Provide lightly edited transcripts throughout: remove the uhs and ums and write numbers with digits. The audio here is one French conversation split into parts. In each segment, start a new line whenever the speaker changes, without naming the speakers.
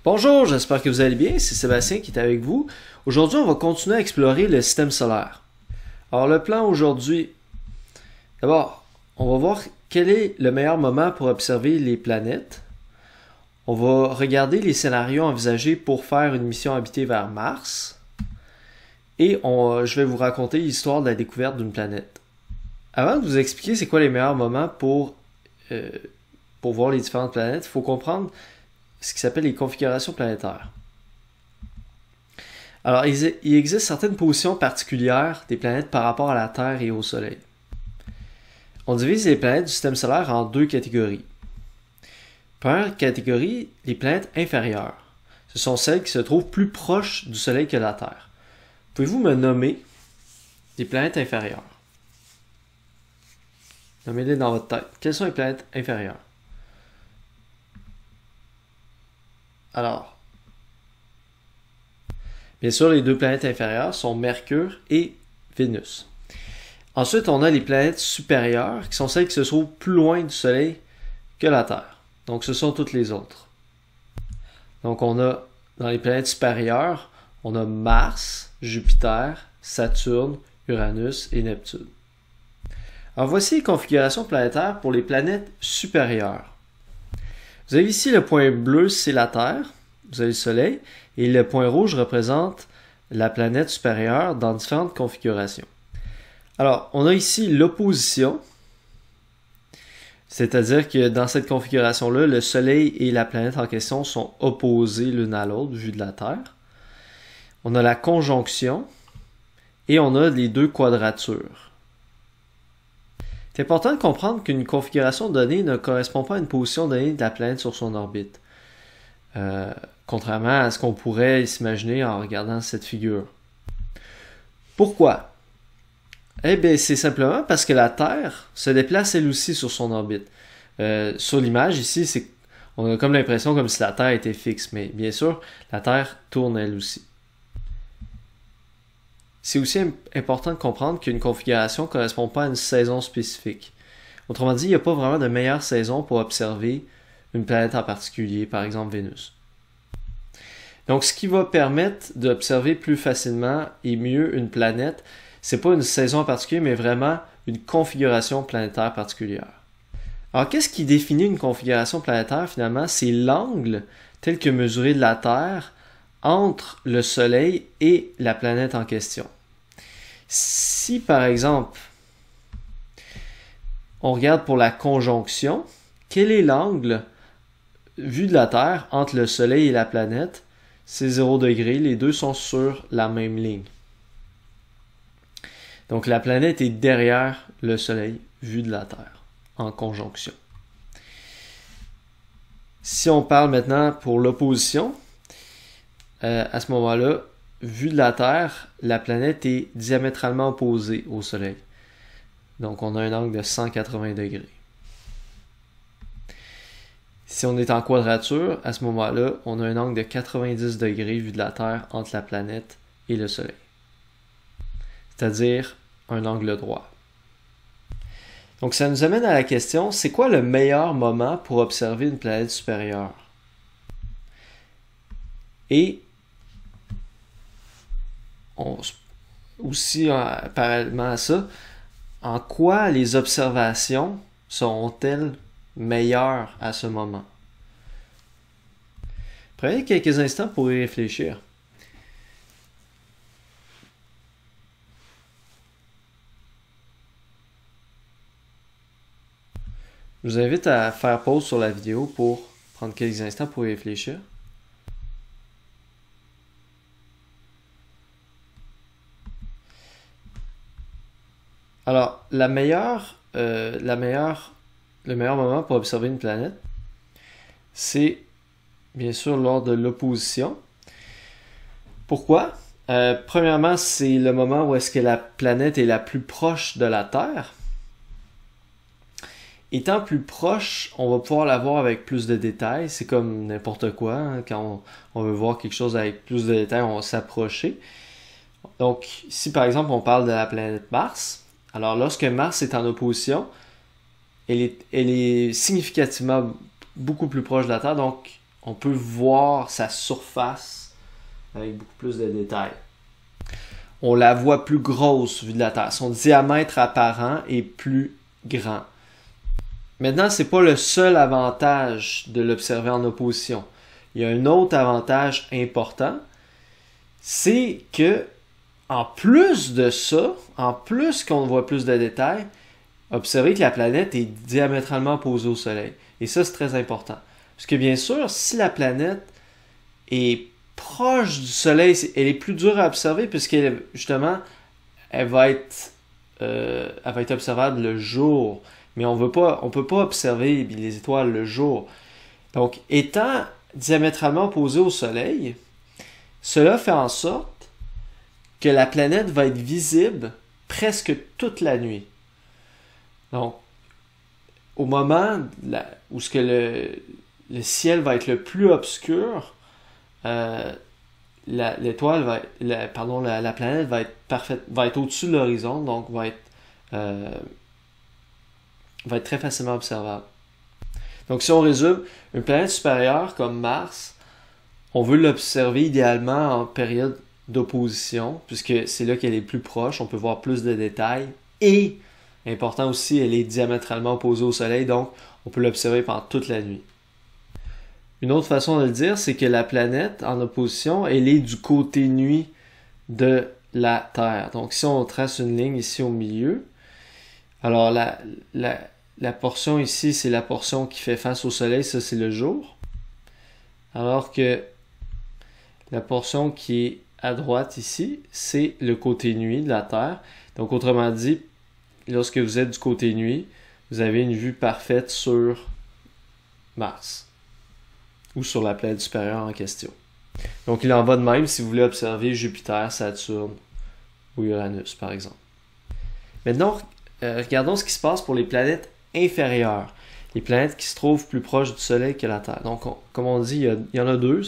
Bonjour, j'espère que vous allez bien, c'est Sébastien qui est avec vous. Aujourd'hui, on va continuer à explorer le système solaire. Alors le plan aujourd'hui, d'abord, on va voir quel est le meilleur moment pour observer les planètes. On va regarder les scénarios envisagés pour faire une mission habitée vers Mars. Et je vais vous raconter l'histoire de la découverte d'une planète. Avant de vous expliquer c'est quoi les meilleurs moments pour voir les différentes planètes, il faut comprendre ce qui s'appelle les configurations planétaires. Alors, il existe certaines positions particulières des planètes par rapport à la Terre et au Soleil. On divise les planètes du système solaire en deux catégories. Première catégorie, les planètes inférieures. Ce sont celles qui se trouvent plus proches du Soleil que la Terre. Pouvez-vous me nommer des planètes inférieures? Nommez-les dans votre tête. Quelles sont les planètes inférieures? Alors, bien sûr, les deux planètes inférieures sont Mercure et Vénus. Ensuite, on a les planètes supérieures, qui sont celles qui se trouvent plus loin du Soleil que la Terre. Donc, ce sont toutes les autres. Donc, on a, dans les planètes supérieures, on a Mars, Jupiter, Saturne, Uranus et Neptune. Alors, voici les configurations planétaires pour les planètes supérieures. Vous avez ici le point bleu, c'est la Terre, vous avez le Soleil, et le point rouge représente la planète supérieure dans différentes configurations. Alors, on a ici l'opposition, c'est-à-dire que dans cette configuration-là, le Soleil et la planète en question sont opposés l'une à l'autre, vue de la Terre. On a la conjonction, et on a les deux quadratures. C'est important de comprendre qu'une configuration donnée ne correspond pas à une position donnée de la planète sur son orbite. Contrairement à ce qu'on pourrait s'imaginer en regardant cette figure. Pourquoi? Eh bien, c'est simplement parce que la Terre se déplace elle aussi sur son orbite. Sur l'image ici, on a comme l'impression comme si la Terre était fixe, mais bien sûr, la Terre tourne elle aussi. C'est aussi important de comprendre qu'une configuration ne correspond pas à une saison spécifique. Autrement dit, il n'y a pas vraiment de meilleure saison pour observer une planète en particulier, par exemple Vénus. Donc, ce qui va permettre d'observer plus facilement et mieux une planète, c'est pas une saison en particulier, mais vraiment une configuration planétaire particulière. Alors, qu'est-ce qui définit une configuration planétaire finalement? C'est l'angle tel que mesuré de la Terre entre le Soleil et la planète en question. Si, par exemple, on regarde pour la conjonction, quel est l'angle vu de la Terre entre le Soleil et la planète? C'est 0 degré, les deux sont sur la même ligne. Donc la planète est derrière le Soleil vu de la Terre, en conjonction. Si on parle maintenant pour l'opposition, à ce moment-là, vu de la Terre, la planète est diamétralement opposée au Soleil. Donc on a un angle de 180 degrés. Si on est en quadrature, à ce moment-là, on a un angle de 90 degrés vu de la Terre entre la planète et le Soleil. C'est-à-dire un angle droit. Donc ça nous amène à la question, c'est quoi le meilleur moment pour observer une planète supérieure? Et aussi, parallèlement à ça, en quoi les observations seront-elles meilleures à ce moment? Prenez quelques instants pour y réfléchir. Je vous invite à faire pause sur la vidéo pour prendre quelques instants pour y réfléchir. Alors, le meilleur moment pour observer une planète, c'est bien sûr lors de l'opposition. Pourquoi? Premièrement, c'est le moment où est-ce que la planète est la plus proche de la Terre. Étant plus proche, on va pouvoir la voir avec plus de détails. C'est comme n'importe quoi. Hein. Quand on veut voir quelque chose avec plus de détails, on va s'approcher. Donc, si par exemple on parle de la planète Mars, alors lorsque Mars est en opposition, elle est significativement beaucoup plus proche de la Terre, donc on peut voir sa surface avec beaucoup plus de détails. On la voit plus grosse vue de la Terre. Son diamètre apparent est plus grand. Maintenant, ce n'est pas le seul avantage de l'observer en opposition. Il y a un autre avantage important, c'est que en plus de ça, en plus qu'on voit plus de détails, observez que la planète est diamétralement opposée au Soleil. Et ça, c'est très important. Parce que bien sûr, si la planète est proche du Soleil, elle est plus dure à observer puisqu'elle, justement, elle va être observable le jour. Mais on ne peut pas observer les étoiles le jour. Donc, étant diamétralement opposée au Soleil, cela fait en sorte que la planète va être visible presque toute la nuit. Donc, au moment où le ciel va être le plus obscur, la planète va être au-dessus de l'horizon, donc va être très facilement observable. Donc, si on résume, une planète supérieure comme Mars, on veut l'observer idéalement en période d'opposition, puisque c'est là qu'elle est plus proche, on peut voir plus de détails, et, important aussi, elle est diamétralement opposée au Soleil, donc on peut l'observer pendant toute la nuit. Une autre façon de le dire, c'est que la planète, en opposition, elle est du côté nuit de la Terre. Donc, si on trace une ligne ici au milieu, alors la portion ici, c'est la portion qui fait face au Soleil, ça c'est le jour. Alors que la portion qui est à droite ici, c'est le côté nuit de la Terre. Donc autrement dit, lorsque vous êtes du côté nuit, vous avez une vue parfaite sur Mars ou sur la planète supérieure en question. Donc il en va de même si vous voulez observer Jupiter, Saturne ou Uranus par exemple. Maintenant, regardons ce qui se passe pour les planètes inférieures, les planètes qui se trouvent plus proches du Soleil que la Terre. Donc, comme on dit, il y en a deux,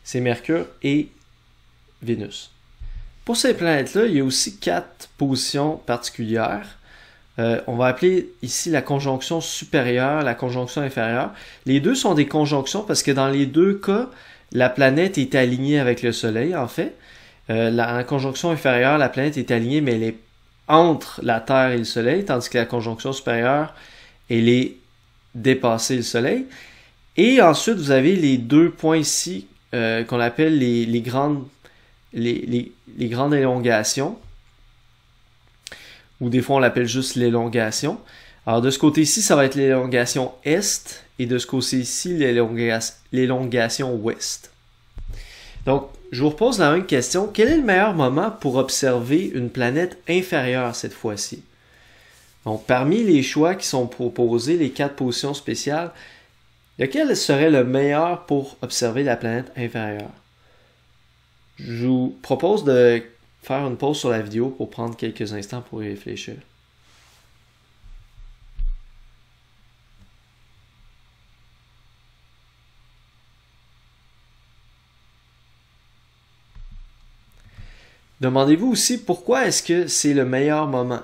c'est Mercure et Vénus. Pour ces planètes-là, il y a aussi 4 positions particulières. On va appeler ici la conjonction supérieure, la conjonction inférieure. Les deux sont des conjonctions parce que dans les deux cas, la planète est alignée avec le Soleil, en fait. La conjonction inférieure, la planète est alignée, mais elle est entre la Terre et le Soleil, tandis que la conjonction supérieure, elle est dépassée le Soleil. Et ensuite, vous avez les deux points ici qu'on appelle les grandes élongations, ou des fois on l'appelle juste l'élongation. Alors de ce côté-ci, ça va être l'élongation Est, et de ce côté-ci, l'élongation Ouest. Donc, je vous repose la même question. Quel est le meilleur moment pour observer une planète inférieure cette fois-ci? Donc, parmi les choix qui sont proposés, les 4 positions spéciales, lequel serait le meilleur pour observer la planète inférieure? Je vous propose de faire une pause sur la vidéo pour prendre quelques instants pour y réfléchir. Demandez-vous aussi pourquoi est-ce que c'est le meilleur moment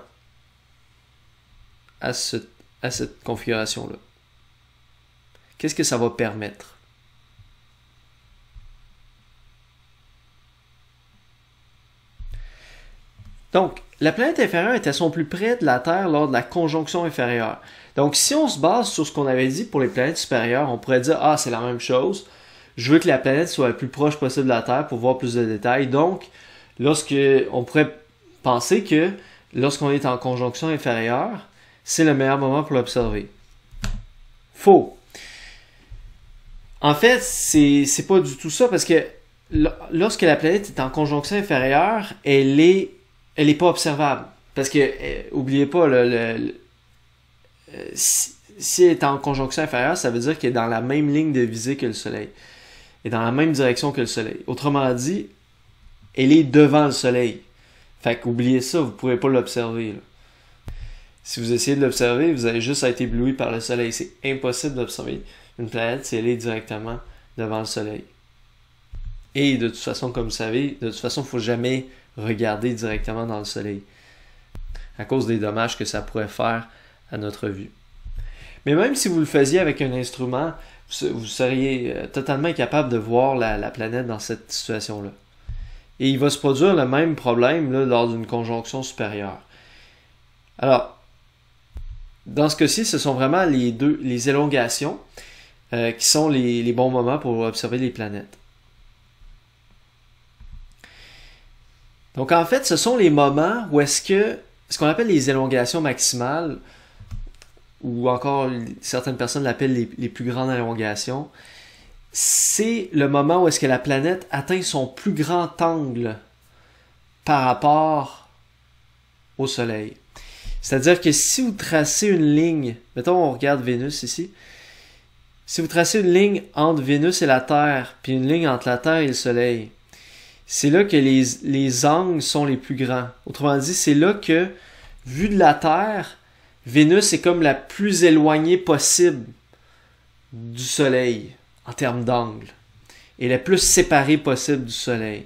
à cette configuration-là. Qu'est-ce que ça va permettre? Donc, la planète inférieure est à son plus près de la Terre lors de la conjonction inférieure. Donc, si on se base sur ce qu'on avait dit pour les planètes supérieures, on pourrait dire « Ah, c'est la même chose. Je veux que la planète soit le plus proche possible de la Terre pour voir plus de détails. » Donc, on pourrait penser que lorsqu'on est en conjonction inférieure, c'est le meilleur moment pour l'observer. Faux. En fait, c'est pas du tout ça parce que lorsque la planète est en conjonction inférieure, elle est pas observable. Parce que, oubliez pas, si elle est en conjonction inférieure, ça veut dire qu'elle est dans la même ligne de visée que le Soleil. Elle est dans la même direction que le Soleil. Autrement dit, elle est devant le Soleil. Fait qu'oubliez ça, vous ne pourrez pas l'observer. Si vous essayez de l'observer, vous allez juste être ébloui par le Soleil. C'est impossible d'observer une planète si elle est directement devant le Soleil. Et de toute façon, comme vous savez, il ne faut jamais regarder directement dans le Soleil à cause des dommages que ça pourrait faire à notre vue. Mais même si vous le faisiez avec un instrument vous seriez totalement incapable de voir la planète dans cette situation-là. Et il va se produire le même problème là, lors d'une conjonction supérieure. Alors, dans ce cas-ci, ce sont vraiment les élongations qui sont les bons moments pour observer les planètes. Donc en fait, ce sont les moments où est-ce que ce qu'on appelle les élongations maximales, ou encore certaines personnes l'appellent les plus grandes élongations, c'est le moment où est-ce que la planète atteint son plus grand angle par rapport au Soleil. C'est-à-dire que si vous tracez une ligne, mettons on regarde Vénus ici, si vous tracez une ligne entre Vénus et la Terre, puis une ligne entre la Terre et le Soleil, c'est là que les angles sont les plus grands. Autrement dit, c'est là que, vu de la Terre, Vénus est comme la plus éloignée possible du Soleil en termes d'angle. Et la plus séparée possible du Soleil.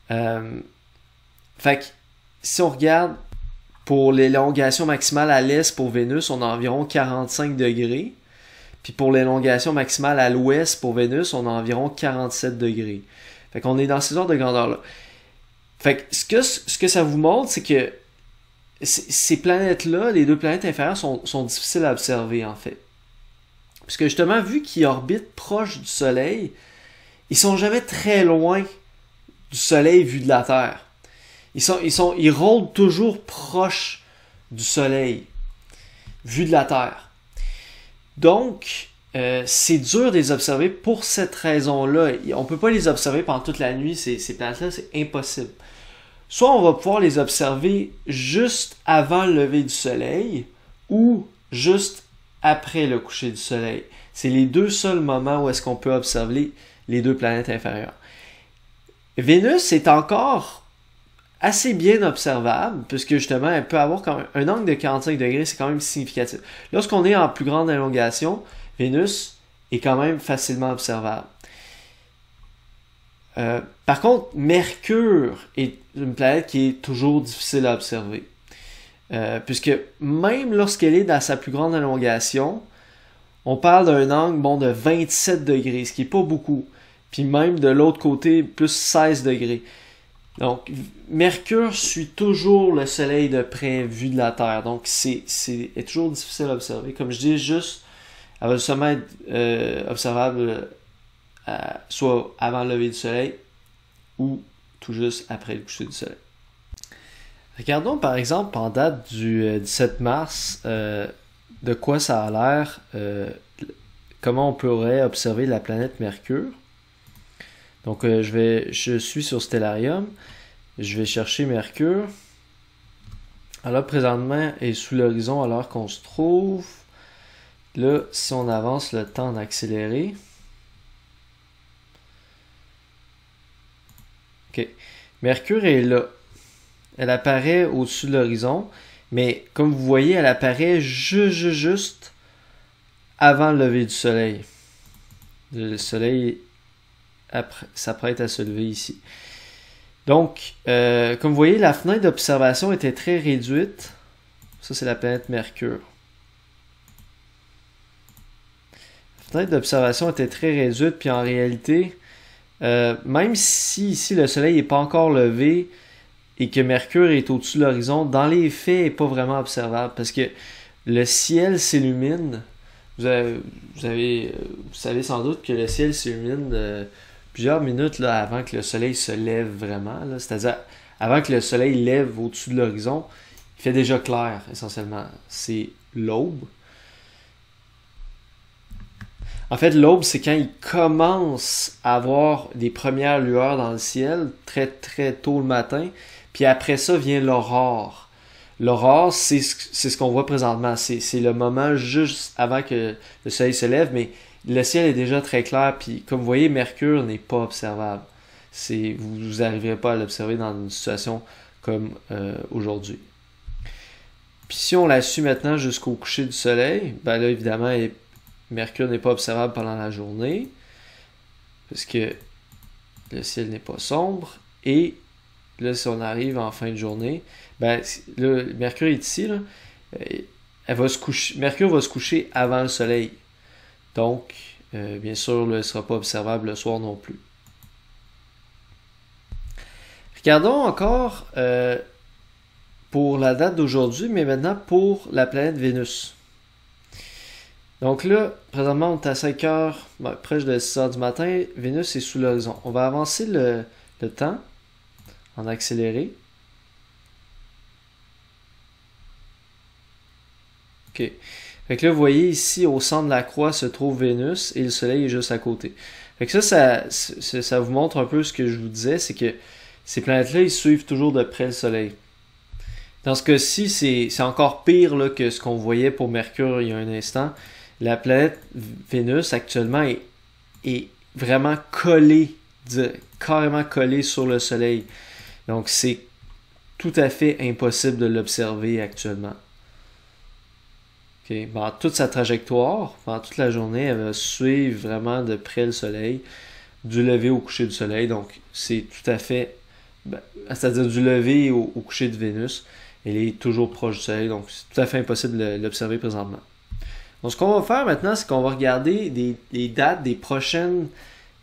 Fait que, si on regarde, pour l'élongation maximale à l'est pour Vénus, on a environ 45 degrés. Puis pour l'élongation maximale à l'ouest pour Vénus, on a environ 47 degrés. Fait qu'on est dans ces ordres de grandeur-là. Fait que ce que ça vous montre, c'est que ces planètes-là, les deux planètes inférieures, sont difficiles à observer, en fait. Parce que justement, vu qu'ils orbitent proche du Soleil, ils sont jamais très loin du Soleil vu de la Terre. Ils rôdent toujours proche du Soleil vu de la Terre. Donc, c'est dur de les observer pour cette raison-là. On ne peut pas les observer pendant toute la nuit, ces planètes-là, c'est impossible. Soit on va pouvoir les observer juste avant le lever du Soleil ou juste après le coucher du Soleil. C'est les deux seuls moments où est-ce qu'on peut observer les deux planètes inférieures. Vénus est encore assez bien observable, puisque justement, elle peut avoir quand même un angle de 45 degrés, c'est quand même significatif. Lorsqu'on est en plus grande élongation, Vénus est quand même facilement observable. Par contre, Mercure est une planète qui est toujours difficile à observer. Puisque même lorsqu'elle est dans sa plus grande élongation, on parle d'un angle de 27 degrés, ce qui n'est pas beaucoup. Puis même de l'autre côté, plus 16 degrés. Donc, Mercure suit toujours le Soleil de près vu de la Terre. Donc, c'est toujours difficile à observer. Comme je dis, juste, elle va seulement être observable soit avant le lever du Soleil ou tout juste après le coucher du Soleil. Regardons par exemple en date du 17 mars de quoi ça a l'air, comment on pourrait observer la planète Mercure. Donc je suis sur Stellarium, je vais chercher Mercure. Alors présentement elle est sous l'horizon alors qu'on se trouve. Là, si on avance le temps d'accélérer. Ok. Mercure est là. Elle apparaît au-dessus de l'horizon, mais comme vous voyez, elle apparaît juste avant le lever du Soleil. Le Soleil s'apprête à se lever ici. Donc, comme vous voyez, la fenêtre d'observation était très réduite. Ça, c'est la planète Mercure. La fenêtre d'observation était très réduite, puis en réalité, même si ici le Soleil n'est pas encore levé et que Mercure est au-dessus de l'horizon, dans les faits, il n'est pas vraiment observable parce que le ciel s'illumine. Vous savez sans doute que le ciel s'illumine plusieurs minutes là, avant que le Soleil se lève vraiment. C'est-à-dire, avant que le Soleil lève au-dessus de l'horizon, il fait déjà clair, essentiellement. C'est l'aube. En fait, l'aube, c'est quand il commence à avoir des premières lueurs dans le ciel, très très tôt le matin, puis après ça vient l'aurore. L'aurore, c'est ce qu'on voit présentement. C'est le moment juste avant que le Soleil se lève, mais le ciel est déjà très clair, puis comme vous voyez, Mercure n'est pas observable. Vous n'arriverez pas à l'observer dans une situation comme aujourd'hui. Puis si on la suit maintenant jusqu'au coucher du Soleil, ben là, évidemment, Mercure n'est pas observable pendant la journée, parce que le ciel n'est pas sombre, et là, si on arrive en fin de journée, ben là, Mercure est ici, là, Mercure va se coucher avant le Soleil. Donc, bien sûr, là, elle ne sera pas observable le soir non plus. Regardons encore pour la date d'aujourd'hui, mais maintenant pour la planète Vénus. Donc là, présentement, on est à 5 heures, près de 6 heures du matin, Vénus est sous l'horizon. On va avancer le temps en accéléré. OK. Fait que là, vous voyez ici, au centre de la croix, se trouve Vénus et le Soleil est juste à côté. Fait que ça vous montre un peu ce que je vous disais, c'est que ces planètes-là, ils suivent toujours de près le Soleil. Dans ce cas-ci, c'est encore pire là, que ce qu'on voyait pour Mercure il y a un instant. La planète Vénus, actuellement, est vraiment collée, carrément collée sur le Soleil. Donc, c'est tout à fait impossible de l'observer actuellement. Okay. Dans toute sa trajectoire, pendant toute la journée, elle va suivre vraiment de près le Soleil, du lever au coucher du Soleil. Donc, c'est tout à fait, c'est-à-dire du lever au coucher de Vénus. Elle est toujours proche du Soleil, donc c'est tout à fait impossible de l'observer présentement. Donc, ce qu'on va faire maintenant, c'est qu'on va regarder les dates des prochaines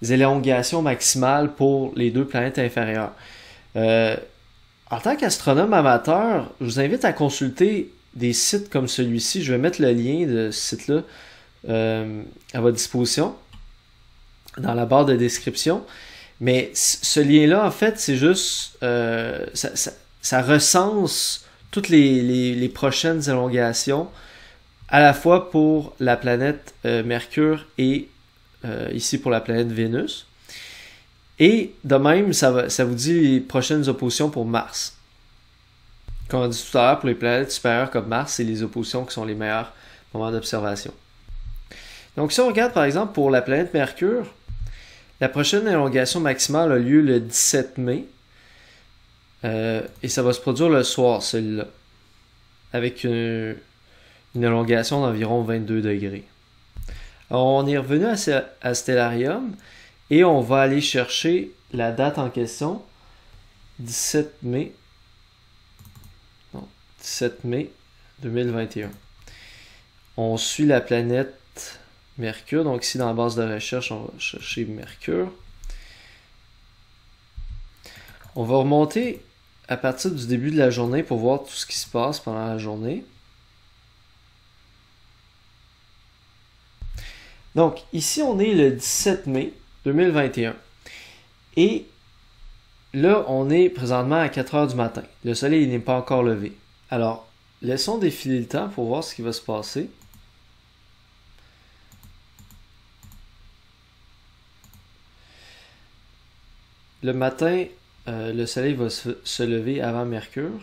élongations maximales pour les deux planètes inférieures. En tant qu'astronome amateur, je vous invite à consulter des sites comme celui-ci. Je vais mettre le lien de ce site-là à votre disposition dans la barre de description. Mais ce lien-là, en fait, c'est juste... ça recense toutes les prochaines élongations, à la fois pour la planète Mercure et ici pour la planète Vénus. Et de même, ça vous dit les prochaines oppositions pour Mars. Comme on dit tout à l'heure, pour les planètes supérieures comme Mars, c'est les oppositions qui sont les meilleurs moments d'observation. Donc si on regarde par exemple pour la planète Mercure, la prochaine élongation maximale a lieu le 17 mai. Et ça va se produire le soir, celle-là, avec une élongation d'environ 22 degrés. Alors, on est revenu à Stellarium et on va aller chercher la date en question, 17 mai 2021. On suit la planète Mercure, donc ici dans la base de recherche, on va chercher Mercure. On va remonter à partir du début de la journée pour voir tout ce qui se passe pendant la journée. Donc, ici, on est le 17 mai 2021. Et là, on est présentement à 4 heures du matin. Le soleil n'est pas encore levé. Alors, laissons défiler le temps pour voir ce qui va se passer. Le matin, le soleil va se lever avant Mercure.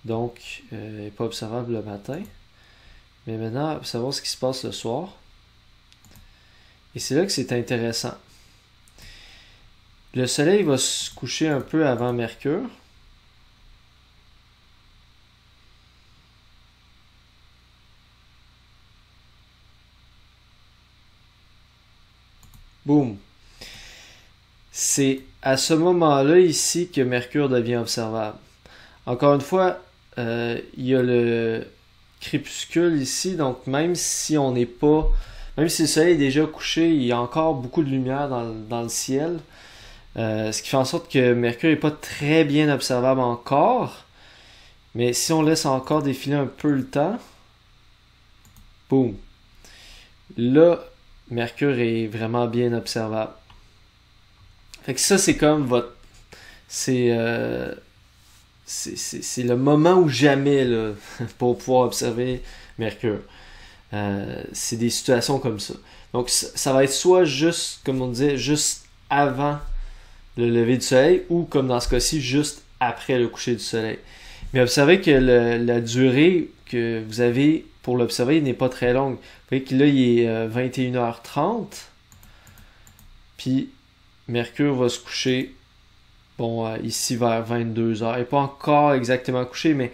Donc, il n'est pas observable le matin. Mais maintenant, observons ce qui se passe le soir. Et c'est là que c'est intéressant. Le soleil va se coucher un peu avant Mercure. Boum! C'est à ce moment-là ici que Mercure devient observable. Encore une fois, il y a le crépuscule ici, donc même si on n'est pas... Même si le soleil est déjà couché, il y a encore beaucoup de lumière dans le ciel. Ce qui fait en sorte que Mercure n'est pas très bien observable encore. Mais si on laisse encore défiler un peu le temps, boum! Là, Mercure est vraiment bien observable. Fait que ça, c'est comme votre... C'est le moment ou jamais là, pour pouvoir observer Mercure. C'est des situations comme ça. Donc, ça va être soit juste, comme on disait, juste avant le lever du soleil ou, comme dans ce cas-ci, juste après le coucher du soleil. Mais observez que la durée que vous avez pour l'observer n'est pas très longue. Vous voyez que là, il est 21h30. Puis, Mercure va se coucher, ici vers 22h. Il n'est pas encore exactement couché, mais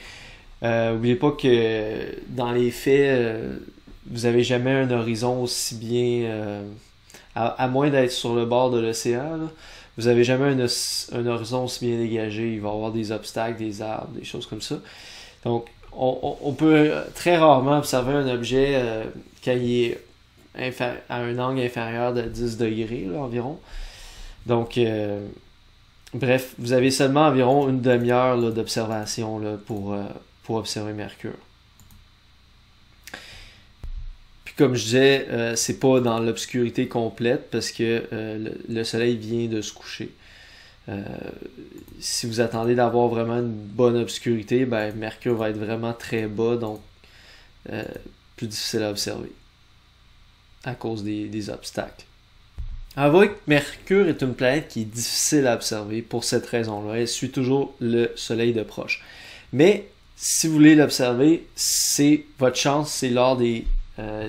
n'oubliez pas que dans les faits, vous n'avez jamais un horizon aussi bien... à moins d'être sur le bord de l'océan, là, vous n'avez jamais un horizon aussi bien dégagé. Il va y avoir des obstacles, des arbres, des choses comme ça. Donc, on peut très rarement observer un objet quand il est à un angle inférieur de 10 degrés là, environ. Donc, bref, vous avez seulement environ une demi-heure d'observation pour observer Mercure. Puis comme je disais, c'est pas dans l'obscurité complète parce que le soleil vient de se coucher. Si vous attendez d'avoir vraiment une bonne obscurité, ben, Mercure va être vraiment très bas, donc plus difficile à observer à cause des obstacles. Avouez que Mercure est une planète qui est difficile à observer pour cette raison-là. Elle suit toujours le soleil de proche. Mais si vous voulez l'observer, c'est votre chance, c'est lors des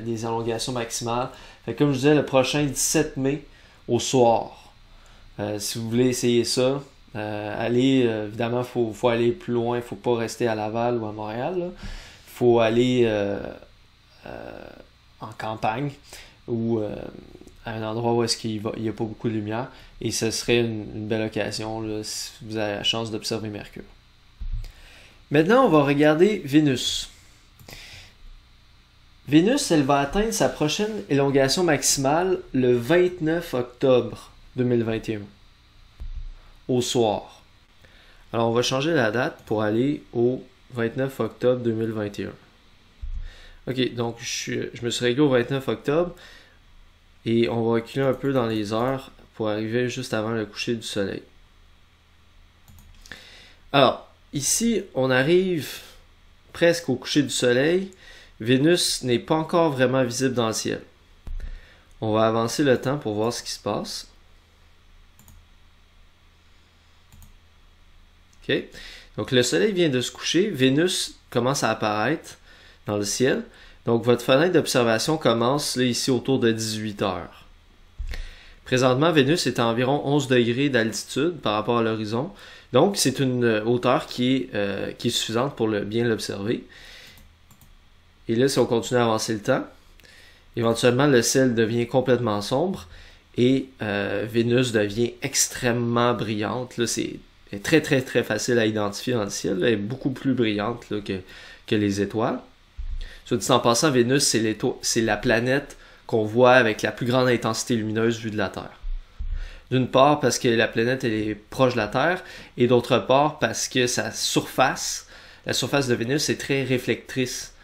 élongations maximales. Fait que comme je disais, le prochain 17 mai au soir. Si vous voulez essayer ça, évidemment, il faut aller plus loin. Il ne faut pas rester à Laval ou à Montréal. Il faut aller en campagne ou à un endroit où il n'y a pas beaucoup de lumière. Et ce serait une belle occasion là, si vous avez la chance d'observer Mercure. Maintenant, on va regarder Vénus. Vénus, elle va atteindre sa prochaine élongation maximale le 29 octobre 2021, au soir. Alors, on va changer la date pour aller au 29 octobre 2021. Ok, donc je me suis réglé au 29 octobre et on va reculer un peu dans les heures pour arriver juste avant le coucher du soleil. Alors, ici, on arrive presque au coucher du soleil. Vénus n'est pas encore vraiment visible dans le ciel. On va avancer le temps pour voir ce qui se passe. Ok. Donc le soleil vient de se coucher. Vénus commence à apparaître dans le ciel. Donc votre fenêtre d'observation commence là, ici autour de 18 heures. Présentement, Vénus est à environ 11 degrés d'altitude par rapport à l'horizon. Donc c'est une hauteur qui est suffisante pour bien l'observer. Et là, si on continue à avancer le temps, éventuellement le ciel devient complètement sombre et Vénus devient extrêmement brillante. Là, c'est très très très facile à identifier dans le ciel. Là, elle est beaucoup plus brillante là, que les étoiles. Soit dit en passant, Vénus, c'est la planète qu'on voit avec la plus grande intensité lumineuse vue de la Terre. D'une part parce que la planète elle est proche de la Terre et d'autre part parce que la surface de Vénus est très réflectrice.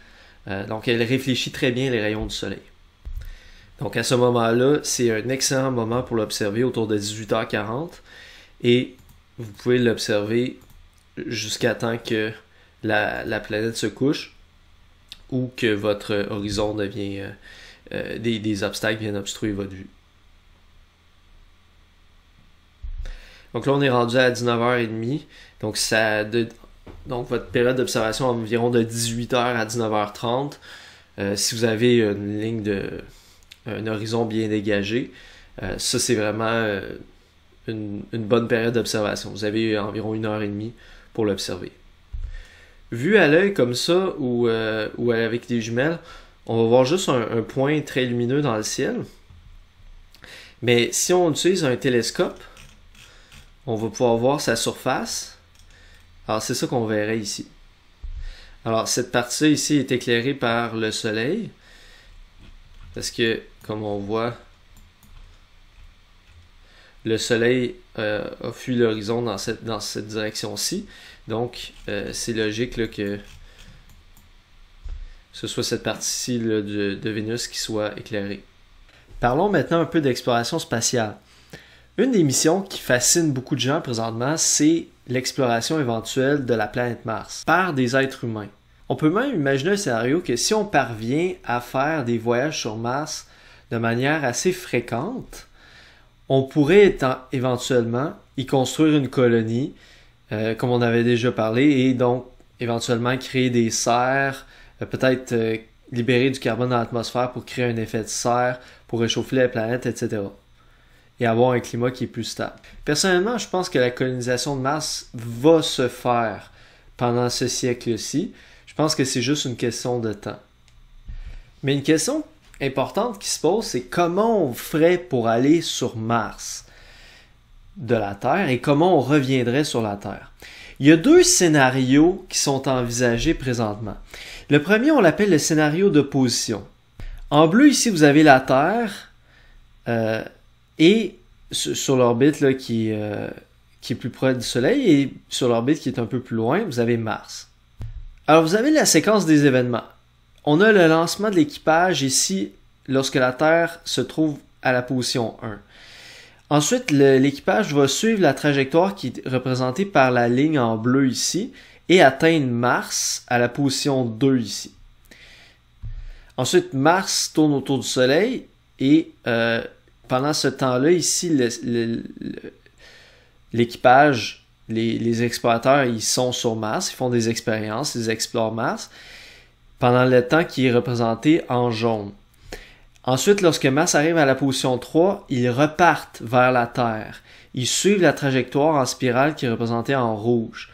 Donc elle réfléchit très bien les rayons du soleil. Donc à ce moment-là, c'est un excellent moment pour l'observer autour de 18h40 et vous pouvez l'observer jusqu'à temps que la planète se couche ou que votre horizon devient des obstacles viennent obstruer votre vue. Donc là, on est rendu à 19h30. Donc votre période d'observation est environ de 18h à 19h30. Si vous avez une ligne un horizon bien dégagé, ça c'est vraiment une bonne période d'observation. Vous avez environ 1h30 pour l'observer. Vu à l'œil comme ça ou avec des jumelles, on va voir juste un point très lumineux dans le ciel. Mais si on utilise un télescope, on va pouvoir voir sa surface. Alors c'est ça qu'on verrait ici. Alors cette partie-là ici est éclairée par le soleil. Parce que, comme on voit, le soleil a fui l'horizon dans cette direction-ci. Donc c'est logique là, que ce soit cette partie-ci de Vénus qui soit éclairée. Parlons maintenant un peu d'exploration spatiale. Une des missions qui fascine beaucoup de gens présentement, c'est l'exploration éventuelle de la planète Mars par des êtres humains. On peut même imaginer un scénario que si on parvient à faire des voyages sur Mars de manière assez fréquente, on pourrait éventuellement y construire une colonie, comme on avait déjà parlé, et donc éventuellement créer des serres, peut-être libérer du carbone dans l'atmosphère pour créer un effet de serre, pour réchauffer la planète, etc. Et avoir un climat qui est plus stable. Personnellement, je pense que la colonisation de Mars va se faire pendant ce siècle-ci. Je pense que c'est juste une question de temps. Mais une question importante qui se pose, c'est comment on ferait pour aller sur Mars de la Terre et comment on reviendrait sur la Terre. Il y a deux scénarios qui sont envisagés présentement. Le premier, on l'appelle le scénario d'opposition. En bleu, ici, vous avez la Terre et sur l'orbite là, qui est plus près du Soleil, et sur l'orbite qui est un peu plus loin, vous avez Mars. Alors, vous avez la séquence des événements. On a le lancement de l'équipage ici, lorsque la Terre se trouve à la position 1. Ensuite, l'équipage va suivre la trajectoire qui est représentée par la ligne en bleu ici, et atteindre Mars à la position 2 ici. Ensuite, Mars tourne autour du Soleil, et pendant ce temps-là, ici, l'équipage, les explorateurs, ils sont sur Mars, ils font des expériences, ils explorent Mars, pendant le temps qui est représenté en jaune. Ensuite, lorsque Mars arrive à la position 3, ils repartent vers la Terre. Ils suivent la trajectoire en spirale qui est représentée en rouge.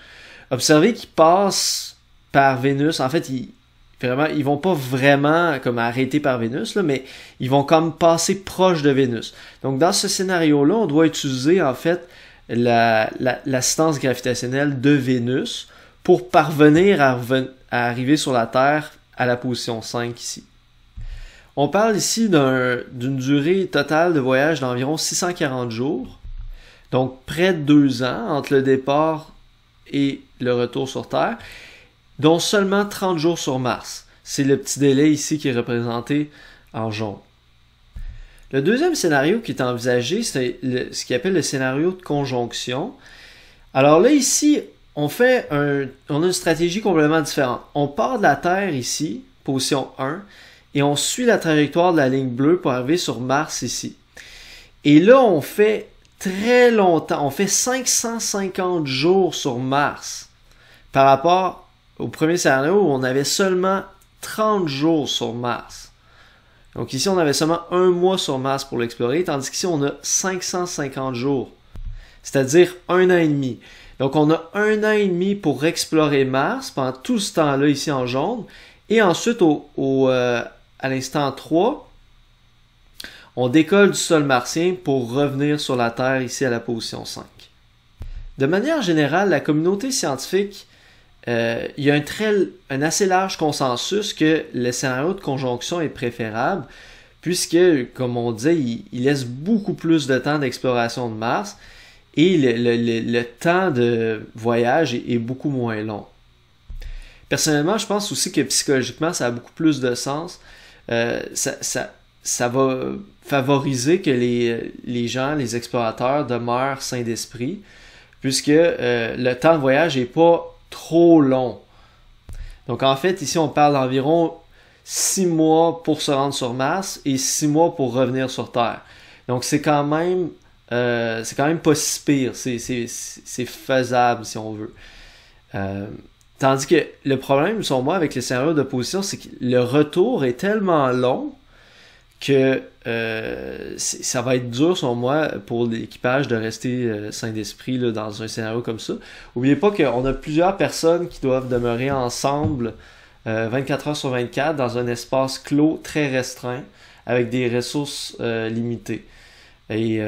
Observez qu'ils passent par Vénus. En fait, ils vont pas vraiment comme arrêter par Vénus, là, mais ils vont comme passer proche de Vénus. Donc, dans ce scénario-là, on doit utiliser en fait l'assistance gravitationnelle de Vénus pour parvenir à arriver sur la Terre à la position 5 ici. On parle ici d'une durée totale de voyage d'environ 640 jours, donc près de 2 ans entre le départ et le retour sur Terre, dont seulement 30 jours sur Mars. C'est le petit délai ici qui est représenté en jaune. Le deuxième scénario qui est envisagé, c'est ce qu'on appelle le scénario de conjonction. Alors là, ici, on a une stratégie complètement différente. On part de la Terre ici, position 1, et on suit la trajectoire de la ligne bleue pour arriver sur Mars ici. Et là, on fait très longtemps, on fait 550 jours sur Mars par rapport au premier scénario où on avait seulement 30 jours sur Mars. Donc ici, on avait seulement 1 mois sur Mars pour l'explorer, tandis qu'ici, on a 550 jours, c'est-à-dire 1 an et demi. Donc on a 1 an et demi pour explorer Mars pendant tout ce temps-là ici en jaune, et ensuite à l'instant 3, on décolle du sol martien pour revenir sur la Terre ici à la position 5. De manière générale, la communauté scientifique, il y a un assez large consensus que le scénario de conjonction est préférable, puisque, comme on disait, il laisse beaucoup plus de temps d'exploration de Mars, et le temps de voyage est beaucoup moins long. Personnellement, je pense aussi que psychologiquement, ça a beaucoup plus de sens. Ça va favoriser que les gens, les explorateurs demeurent sains d'esprit, puisque le temps de voyage n'est pas trop long. Donc en fait, ici on parle d'environ 6 mois pour se rendre sur Mars et 6 mois pour revenir sur Terre. Donc c'est quand même pas si pire, c'est faisable si on veut. Tandis que le problème, selon moi, avec les scénarios d'opposition, c'est que le retour est tellement long que ça va être dur, selon moi, pour l'équipage de rester sain d'esprit là, dans un scénario comme ça. N'oubliez pas qu'on a plusieurs personnes qui doivent demeurer ensemble 24 heures sur 24 dans un espace clos très restreint avec des ressources limitées et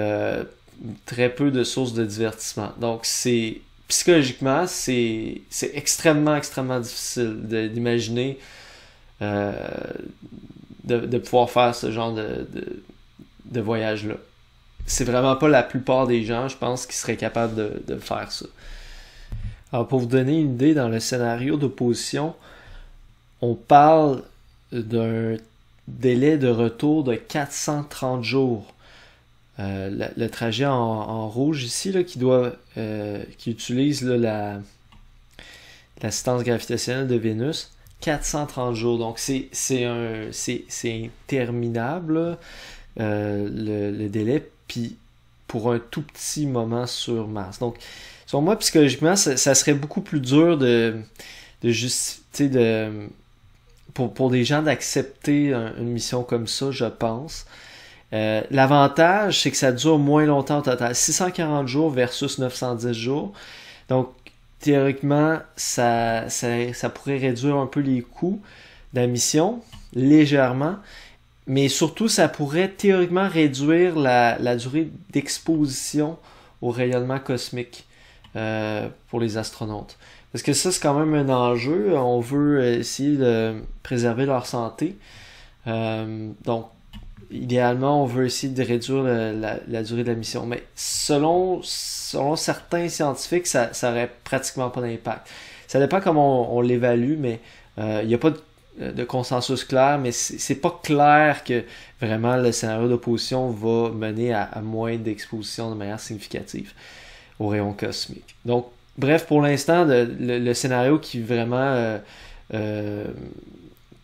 très peu de sources de divertissement. Donc, psychologiquement, c'est extrêmement difficile d'imaginer de pouvoir faire ce genre de voyage-là. C'est vraiment pas la plupart des gens, je pense, qui seraient capables de faire ça. Alors, pour vous donner une idée, dans le scénario d'opposition, on parle d'un délai de retour de 430 jours. Le trajet en rouge ici, là, qui utilise là, l'assistance gravitationnelle de Vénus, 430 jours. Donc c'est interminable le délai, puis pour un tout petit moment sur Mars. Donc, selon moi, psychologiquement, ça serait beaucoup plus dur pour des gens d'accepter une mission comme ça, je pense. L'avantage, c'est que ça dure moins longtemps au total. 640 jours versus 910 jours. Donc, théoriquement, ça pourrait réduire un peu les coûts de la mission, légèrement. Mais surtout, ça pourrait théoriquement réduire la durée d'exposition au rayonnement cosmique pour les astronautes. Parce que ça, c'est quand même un enjeu. On veut essayer de préserver leur santé. Donc, idéalement, on veut essayer de réduire la durée de la mission. Mais selon certains scientifiques, ça n'aurait pratiquement pas d'impact. Ça dépend comment on l'évalue, mais il n'y a pas de consensus clair, mais c'est pas clair que vraiment le scénario d'opposition va mener à moins d'exposition de manière significative aux rayons cosmiques. Donc, bref, pour l'instant, le scénario qui vraiment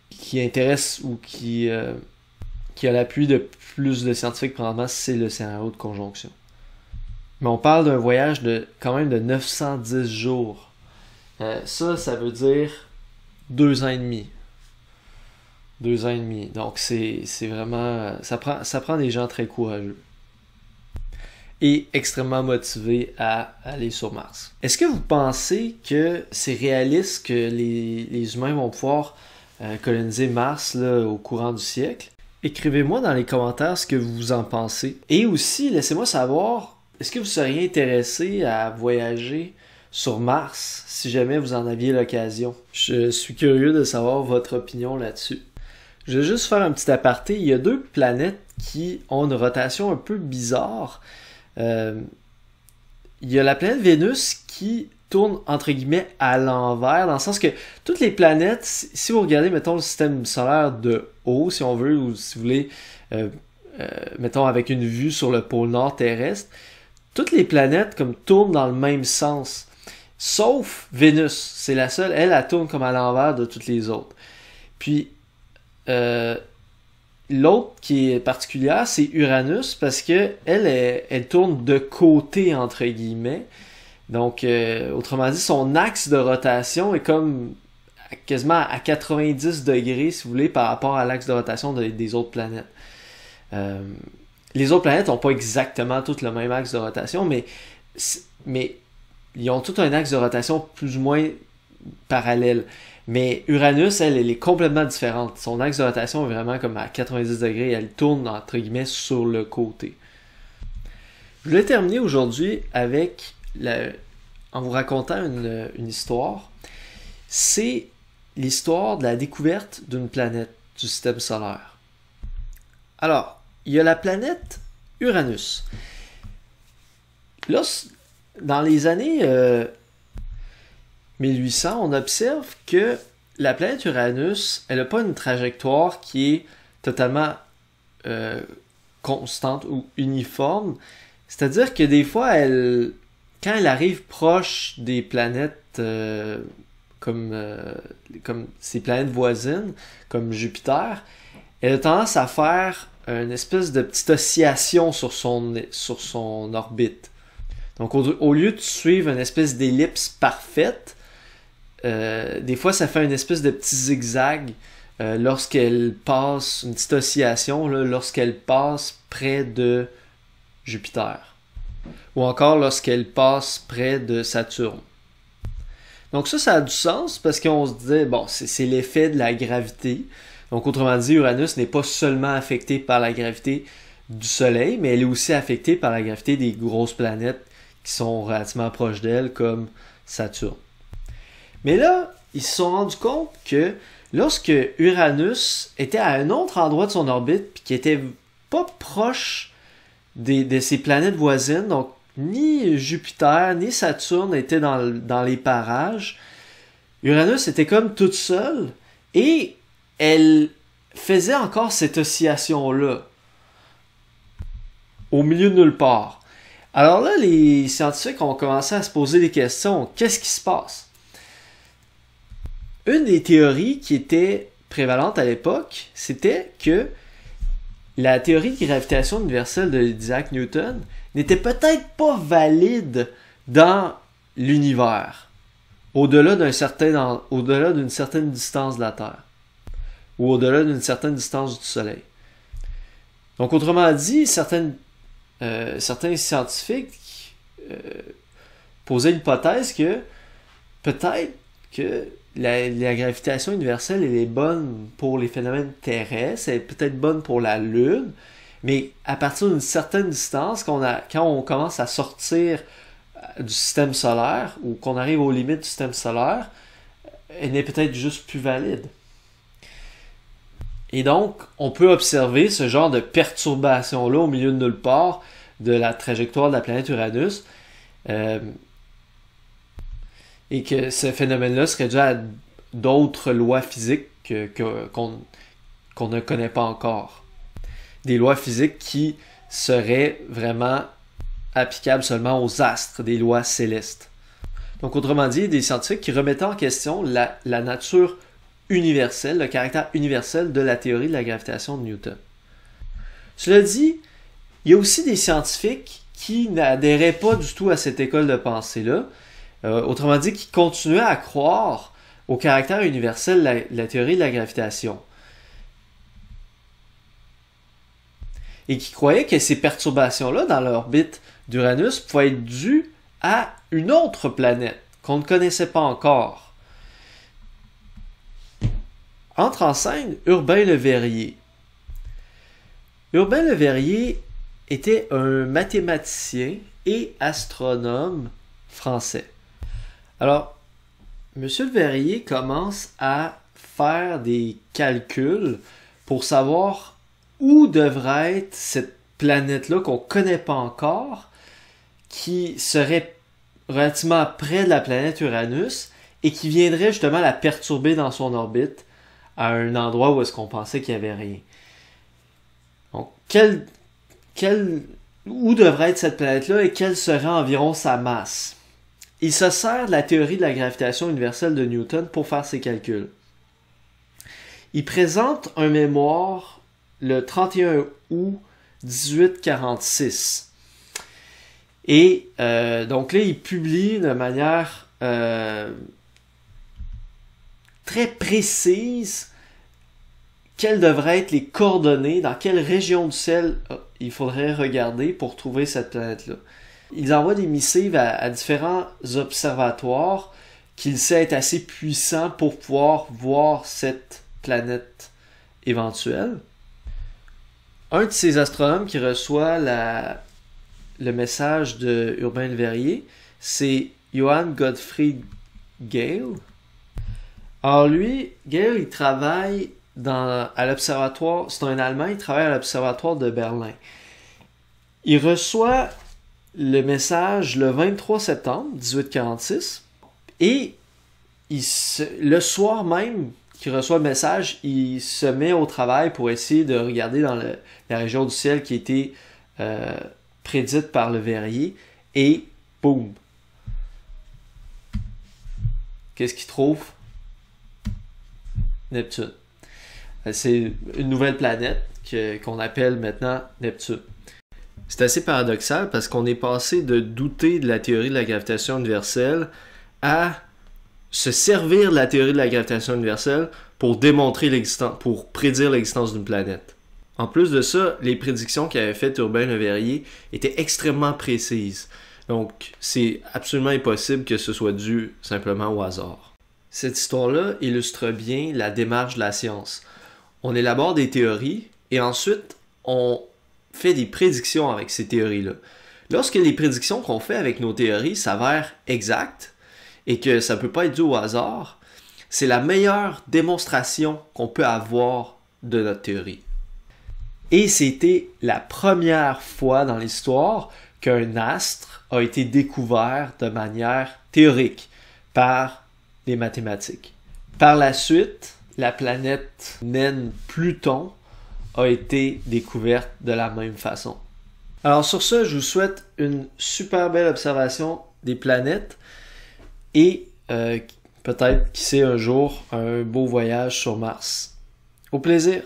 qui intéresse ou qui a l'appui de plus de scientifiques, probablement, c'est le scénario de conjonction. Mais on parle d'un voyage de quand même de 910 jours. Ça veut dire 2 ans et demi. 2 ans et demi. Donc c'est vraiment... Ça prend des gens très courageux. Et extrêmement motivés à aller sur Mars. Est-ce que vous pensez que c'est réaliste que les humains vont pouvoir coloniser Mars là, au courant du siècle? Écrivez-moi dans les commentaires ce que vous en pensez. Et aussi, laissez-moi savoir, est-ce que vous seriez intéressé à voyager sur Mars si jamais vous en aviez l'occasion? Je suis curieux de savoir votre opinion là-dessus. Je vais juste faire un petit aparté. Il y a 2 planètes qui ont une rotation un peu bizarre. Il y a la planète Vénus qui tourne entre guillemets à l'envers, dans le sens que toutes les planètes, si vous regardez, mettons, le système solaire de haut, si on veut, ou si vous voulez, mettons, avec une vue sur le pôle nord terrestre, toutes les planètes comme tournent dans le même sens. Sauf Vénus. C'est la seule, elle tourne comme à l'envers de toutes les autres. Puis, l'autre qui est particulière, c'est Uranus, parce que elle tourne de côté, entre guillemets. Donc, autrement dit, son axe de rotation est comme quasiment à 90 degrés, si vous voulez, par rapport à l'axe de rotation des autres planètes. Les autres planètes n'ont pas exactement toutes le même axe de rotation, mais ils ont tout un axe de rotation plus ou moins parallèle. Mais Uranus, elle est complètement différente. Son axe de rotation est vraiment comme à 90 degrés et elle tourne, entre guillemets, sur le côté. Je voulais terminer aujourd'hui avec en vous racontant une histoire. C'est l'histoire de la découverte d'une planète du système solaire. Alors, il y a la planète Uranus. Là, dans les années 1800, on observe que la planète Uranus, elle n'a pas une trajectoire qui est totalement constante ou uniforme. C'est-à-dire que des fois, quand elle arrive proche des planètes comme ses planètes voisines, comme Jupiter, elle a tendance à faire une espèce de petite oscillation sur son orbite. Donc, au lieu de suivre une espèce d'ellipse parfaite, des fois, ça fait une espèce de petit zigzag lorsqu'elle passe, une petite oscillation, là, lorsqu'elle passe près de Jupiter. Ou encore lorsqu'elle passe près de Saturne. Donc ça a du sens parce qu'on se disait, bon, c'est l'effet de la gravité. Donc autrement dit, Uranus n'est pas seulement affectée par la gravité du Soleil, mais elle est aussi affectée par la gravité des grosses planètes qui sont relativement proches d'elle, comme Saturne. Mais là, ils se sont rendus compte que lorsque Uranus était à un autre endroit de son orbite, puis qui était pas proche de ses planètes voisines, donc ni Jupiter ni Saturne étaient dans les parages, Uranus était comme toute seule, et elle faisait encore cette oscillation-là, au milieu de nulle part. Alors là, les scientifiques ont commencé à se poser des questions. Qu'est-ce qui se passe? Une des théories qui était prévalente à l'époque, c'était que la théorie de gravitation universelle d'Isaac Newton n'était peut-être pas valide dans l'univers, au-delà d'une certaine distance de la Terre, ou au-delà d'une certaine distance du Soleil. Donc, autrement dit, certains scientifiques posaient l'hypothèse que peut-être que la gravitation universelle, elle est bonne pour les phénomènes terrestres, elle est peut-être bonne pour la Lune, mais à partir d'une certaine distance, quand on commence à sortir du système solaire, ou qu'on arrive aux limites du système solaire, elle n'est peut-être juste plus valide. Et donc, on peut observer ce genre de perturbation-là au milieu de nulle part de la trajectoire de la planète Uranus. Et que ce phénomène-là serait dû à d'autres lois physiques qu'on ne connaît pas encore. Des lois physiques qui seraient vraiment applicables seulement aux astres, des lois célestes. Donc, autrement dit, des scientifiques qui remettaient en question la nature universelle, le caractère universel de la théorie de la gravitation de Newton. Cela dit, il y a aussi des scientifiques qui n'adhéraient pas du tout à cette école de pensée-là, autrement dit, qui continuaient à croire au caractère universel de la théorie de la gravitation. Et qui croyaient que ces perturbations-là dans l'orbite d'Uranus pouvaient être dues à une autre planète qu'on ne connaissait pas encore. Entre en scène Urbain Le Verrier. Urbain Le Verrier était un mathématicien et astronome français. Alors, M. Le Verrier commence à faire des calculs pour savoir où devrait être cette planète-là qu'on ne connaît pas encore, qui serait relativement près de la planète Uranus et qui viendrait justement la perturber dans son orbite à un endroit où est-ce qu'on pensait qu'il n'y avait rien. Donc, où devrait être cette planète-là et quelle serait environ sa masse? Il se sert de la théorie de la gravitation universelle de Newton pour faire ses calculs. Il présente un mémoire le 31 août 1846. Et donc là, il publie de manière très précise quelles devraient être les coordonnées, dans quelle région du ciel il faudrait regarder pour trouver cette planète-là. Il envoie des missives à différents observatoires qu'il sait être assez puissants pour pouvoir voir cette planète éventuelle. Un de ces astronomes qui reçoit le message de Urbain Le Verrier, c'est Johann Gottfried Galle. Alors lui, Galle, il travaille à l'observatoire, c'est un Allemand, il travaille à l'observatoire de Berlin. Il reçoit le message le 23 septembre 1846 et le soir même qu'il reçoit le message, il se met au travail pour essayer de regarder dans la région du ciel qui a été prédite par Le Verrier et boum! Qu'est-ce qu'il trouve? Neptune. C'est une nouvelle planète qu'on appelle maintenant Neptune. C'est assez paradoxal parce qu'on est passé de douter de la théorie de la gravitation universelle à se servir de la théorie de la gravitation universelle pour pour prédire l'existence d'une planète. En plus de ça, les prédictions qu'avait faites Urbain Le Verrier étaient extrêmement précises. Donc, c'est absolument impossible que ce soit dû simplement au hasard. Cette histoire-là illustre bien la démarche de la science. On élabore des théories et ensuite, on fait des prédictions avec ces théories-là. Lorsque les prédictions qu'on fait avec nos théories s'avèrent exactes et que ça ne peut pas être dû au hasard, c'est la meilleure démonstration qu'on peut avoir de notre théorie. Et c'était la première fois dans l'histoire qu'un astre a été découvert de manière théorique par les mathématiques. Par la suite, la planète naine Pluton a été découverte de la même façon. Alors sur ce, je vous souhaite une super belle observation des planètes et peut-être, qui sait, un jour, un beau voyage sur Mars. Au plaisir!